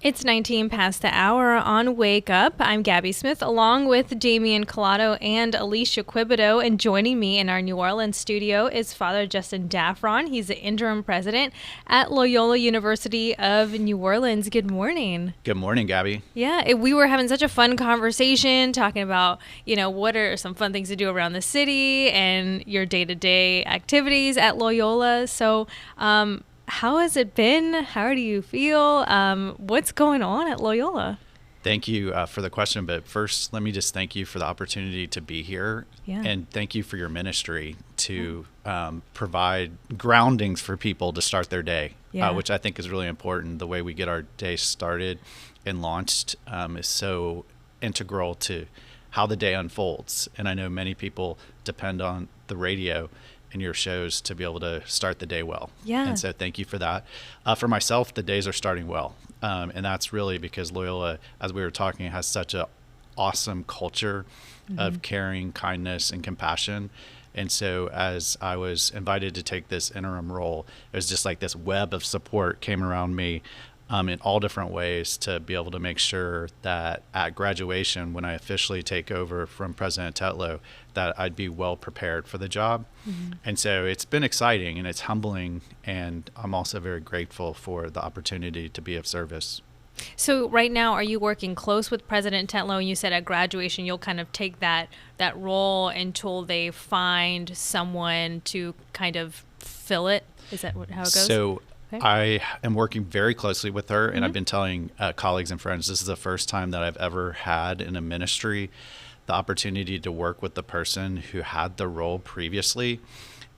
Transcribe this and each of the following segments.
It's 19 past the hour on Wake Up. I'm Gabby Smith, along with Damian Collado and Alicia Quibido. And joining me in our New Orleans studio is Father Justin Daffron. He's the interim president at Loyola University of New Orleans. Good morning. Good morning, Gabby. Yeah, we were having such a fun conversation talking about, what are some fun things to do around the city and your day-to-day activities at Loyola. So, how has it been? How do you feel? What's going on at Loyola? Thank you for the question. But first, let me just thank you for the opportunity to be here. Yeah. And thank you for your ministry to provide groundings for people to start their day, which I think is really important. The way we get our day started and launched is so integral to how the day unfolds. And I know many people depend on the radio and your shows to be able to start the day well. Yeah. And so thank you for that. For myself, the days are starting well. And that's really because Loyola, as we were talking, has such an awesome culture of caring, kindness, and compassion. And so as I was invited to take this interim role, it was just like this web of support came around me in all different ways to be able to make sure that at graduation, when I officially take over from President Tetlow, that I'd be well prepared for the job. And so it's been exciting and it's humbling, and I'm also very grateful for the opportunity to be of service. So right now, are you working close with President Tetlow? And you said at graduation, you'll kind of take that role until they find someone to kind of fill it. Is that how it goes? So I am working very closely with her, and I've been telling colleagues and friends, this is the first time that I've ever had in a ministry the opportunity to work with the person who had the role previously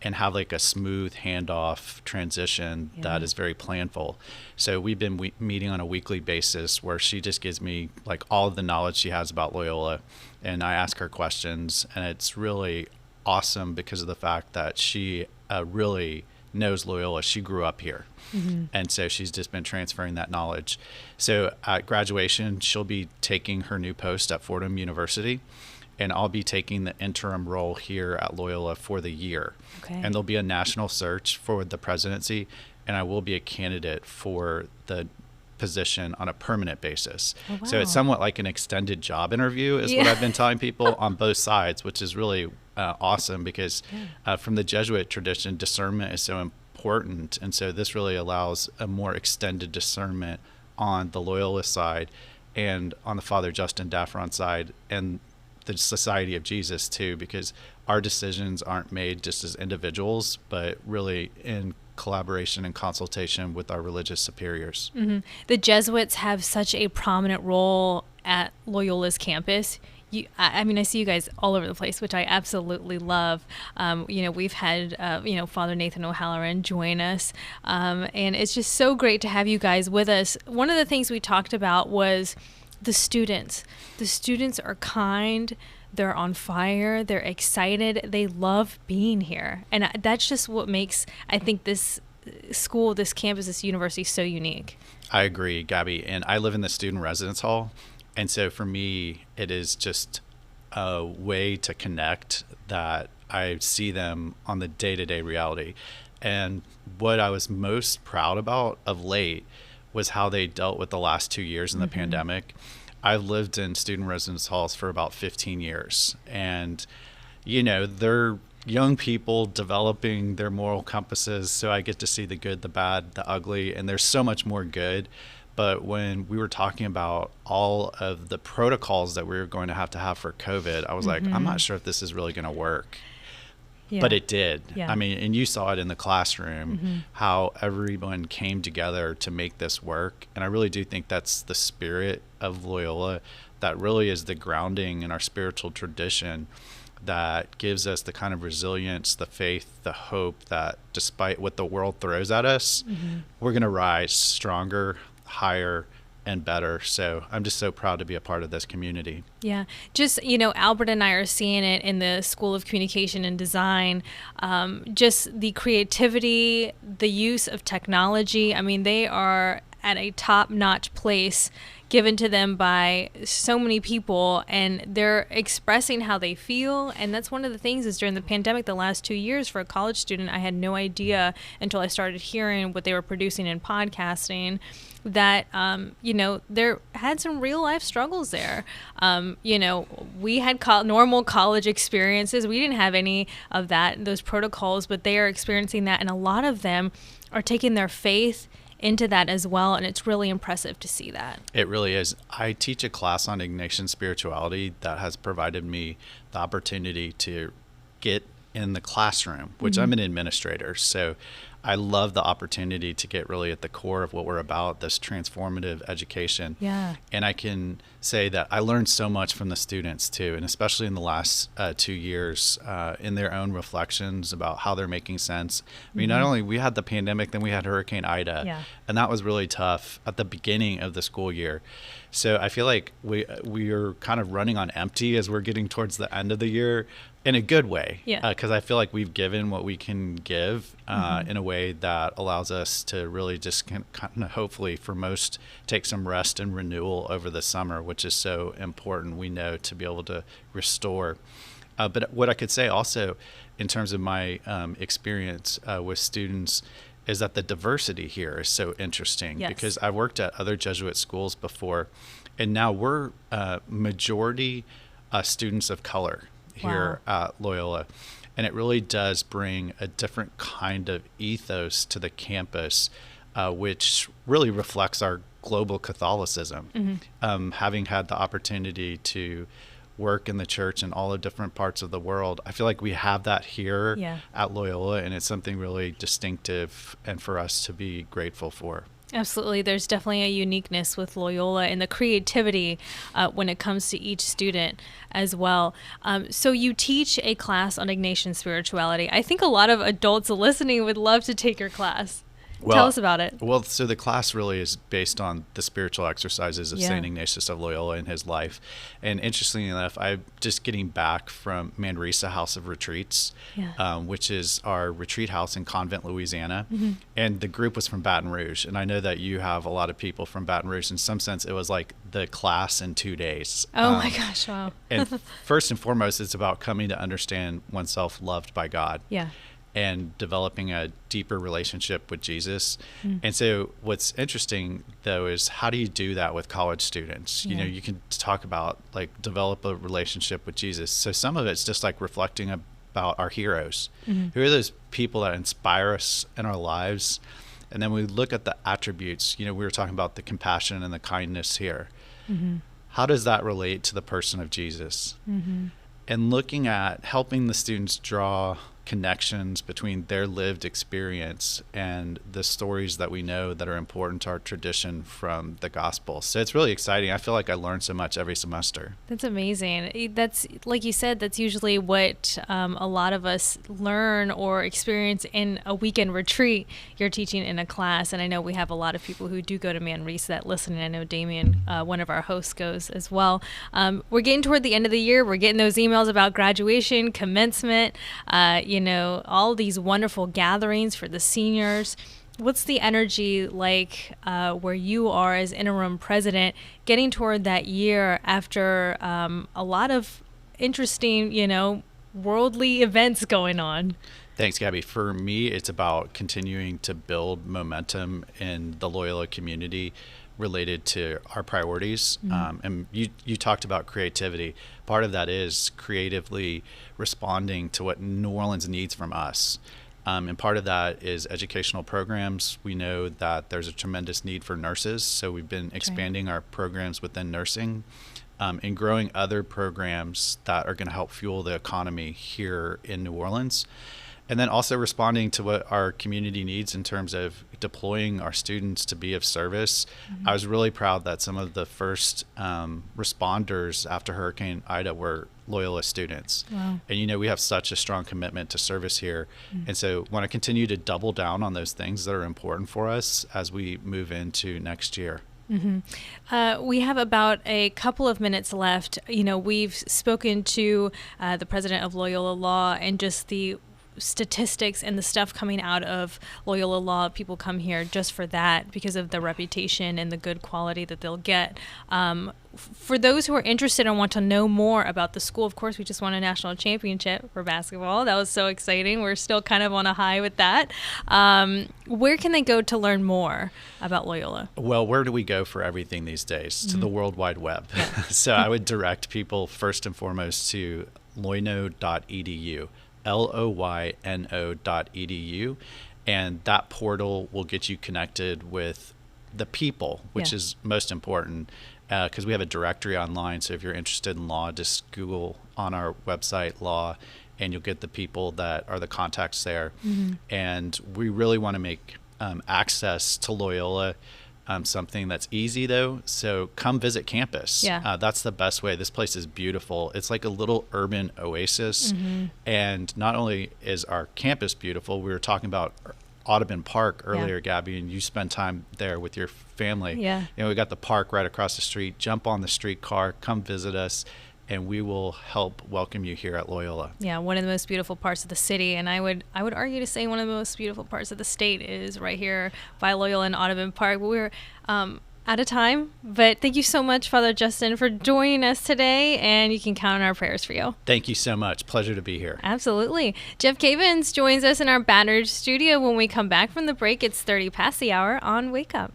and have like a smooth handoff transition that is very planful. So we've been meeting on a weekly basis where she just gives me like all of the knowledge she has about Loyola, and I ask her questions, and it's really awesome because of the fact that she really knows Loyola. She grew up here. And so she's just been transferring that knowledge. So at graduation, she'll be taking her new post at Fordham University, and I'll be taking the interim role here at Loyola for the year. And there'll be a national search for the presidency, and I will be a candidate for the position on a permanent basis. So it's somewhat like an extended job interview is what I've been telling people on both sides, which is really awesome because from the Jesuit tradition, discernment is so important. And so this really allows a more extended discernment on the Loyalist side and on the Father Justin Daffron side and the Society of Jesus too, because our decisions aren't made just as individuals, but really in collaboration and consultation with our religious superiors. The Jesuits have such a prominent role at Loyola's campus. I see you guys all over the place, which I absolutely love. We've had, Father Nathan O'Halloran join us, and it's just so great to have you guys with us. One of the things we talked about was the students. The students are kind. They're on fire. They're excited. They love being here. And that's just what makes, I think, this school, this campus, this university so unique. I agree, Gabby. And I live in the student residence hall. And so for me, it is just a way to connect that I see them on the day-to-day reality. And what I was most proud about of late was how they dealt with the last 2 years in the pandemic. I've lived in student residence halls for about 15 years. And, they're young people developing their moral compasses. So I get to see the good, the bad, the ugly, and there's so much more good. But when we were talking about all of the protocols that we were going to have for COVID, I was like, I'm not sure if this is really going to work. But it did. And you saw it in the classroom, how everyone came together to make this work. And I really do think that's the spirit of Loyola. That really is the grounding in our spiritual tradition that gives us the kind of resilience, the faith, the hope that despite what the world throws at us, we're going to rise stronger, higher, and better. So I'm just so proud to be a part of this community. Yeah. Just, Albert and I are seeing it in the School of Communication and Design, just the creativity, the use of technology. I mean, they are at a top-notch place given to them by so many people, and they're expressing how they feel. And that's one of the things is during the pandemic, the last 2 years for a college student, I had no idea until I started hearing what they were producing in podcasting, that, there had some real life struggles there. We had normal college experiences. We didn't have any of those protocols, but they are experiencing that. And a lot of them are taking their faith into that as well, and it's really impressive to see that. It really is. I teach a class on Ignatian spirituality that has provided me the opportunity to get in the classroom, which I'm an administrator, so I love the opportunity to get really at the core of what we're about, this transformative education. Yeah. And I can say that I learned so much from the students too, and especially in the last 2 years, in their own reflections about how they're making sense. I mean, not only we had the pandemic, then we had Hurricane Ida, and that was really tough at the beginning of the school year. So I feel like we are kind of running on empty as we're getting towards the end of the year, in a good way, because I feel like we've given what we can give in a way that allows us to really just kind of hopefully for most take some rest and renewal over the summer, which is so important, we know, to be able to restore. But what I could say also in terms of my experience with students is that the diversity here is so interesting, because I worked at other Jesuit schools before, and now we're majority students of color here at Loyola. And it really does bring a different kind of ethos to the campus, which really reflects our global Catholicism. Having had the opportunity to work in the church in all the different parts of the world, I feel like we have that here at Loyola, and it's something really distinctive and for us to be grateful for. Absolutely. There's definitely a uniqueness with Loyola and the creativity when it comes to each student as well. So you teach a class on Ignatian spirituality. I think a lot of adults listening would love to take your class. Tell us about it. Well, so the class really is based on the spiritual exercises of St. Ignatius of Loyola in his life. And interestingly enough, I'm just getting back from Manresa House of Retreats, which is our retreat house in Convent, Louisiana. And the group was from Baton Rouge. And I know that you have a lot of people from Baton Rouge. In some sense, it was like the class in 2 days. Oh my gosh, wow. And first and foremost, it's about coming to understand oneself loved by God. And developing a deeper relationship with Jesus. And so what's interesting, though, is how do you do that with college students? You know, you can talk about, like, develop a relationship with Jesus. So some of it's just like reflecting about our heroes. Who are those people that inspire us in our lives? And then we look at the attributes. You know, we were talking about the compassion and the kindness here. How does that relate to the person of Jesus? And looking at helping the students draw connections between their lived experience and the stories that we know that are important to our tradition from the gospel. So it's really exciting. I feel like I learn so much every semester. That's amazing. That's, like you said, that's usually what a lot of us learn or experience in a weekend retreat. You're teaching in a class, and I know we have a lot of people who do go to Manresa that listen, and I know Damien, one of our hosts, goes as well. We're getting toward the end of the year. We're getting those emails about graduation, commencement, all these wonderful gatherings for the seniors. What's the energy like where you are as interim president getting toward that year after a lot of interesting, worldly events going on? Thanks, Gabby. For me, it's about continuing to build momentum in the Loyola community related to our priorities. And you talked about creativity. Part of that is creatively responding to what New Orleans needs from us. And part of that is educational programs. We know that there's a tremendous need for nurses, so we've been expanding our programs within nursing and growing other programs that are going to help fuel the economy here in New Orleans. And then also responding to what our community needs in terms of deploying our students to be of service. I was really proud that some of the first responders after Hurricane Ida were Loyola students. Wow. And, we have such a strong commitment to service here. And so want to continue to double down on those things that are important for us as we move into next year. We have about a couple of minutes left. We've spoken to the president of Loyola Law and just the statistics and the stuff coming out of Loyola Law. People come here just for that because of the reputation and the good quality that they'll get. For those who are interested and want to know more about the school, of course, we just won a national championship for basketball. That was so exciting. We're still kind of on a high with that. Where can they go to learn more about Loyola? Well, where do we go for everything these days? To the World Wide Web. Yeah. So I would direct people first and foremost to loyno.edu, loyno.edu, and that portal will get you connected with the people, which is most important. Because we have a directory online, so if you're interested in law, just Google on our website law, and you'll get the people that are the contacts there. And we really want to make access to Loyola something that's easy, though. So come visit campus. That's the best way. This place is beautiful. It's like a little urban oasis. And not only is our campus beautiful, we were talking about Audubon Park earlier, Gabby, and you spend time there with your family. We got the park right across the street. Jump on the streetcar, come visit us, and we will help welcome you here at Loyola. Yeah, one of the most beautiful parts of the city, and I would argue to say one of the most beautiful parts of the state is right here by Loyola and Audubon Park. We're out of time, but thank you so much, Father Justin, for joining us today, and you can count on our prayers for you. Thank you so much. Pleasure to be here. Absolutely. Jeff Cavins joins us in our Baton Rouge studio. When we come back from the break, it's 30 past the hour on Wake Up.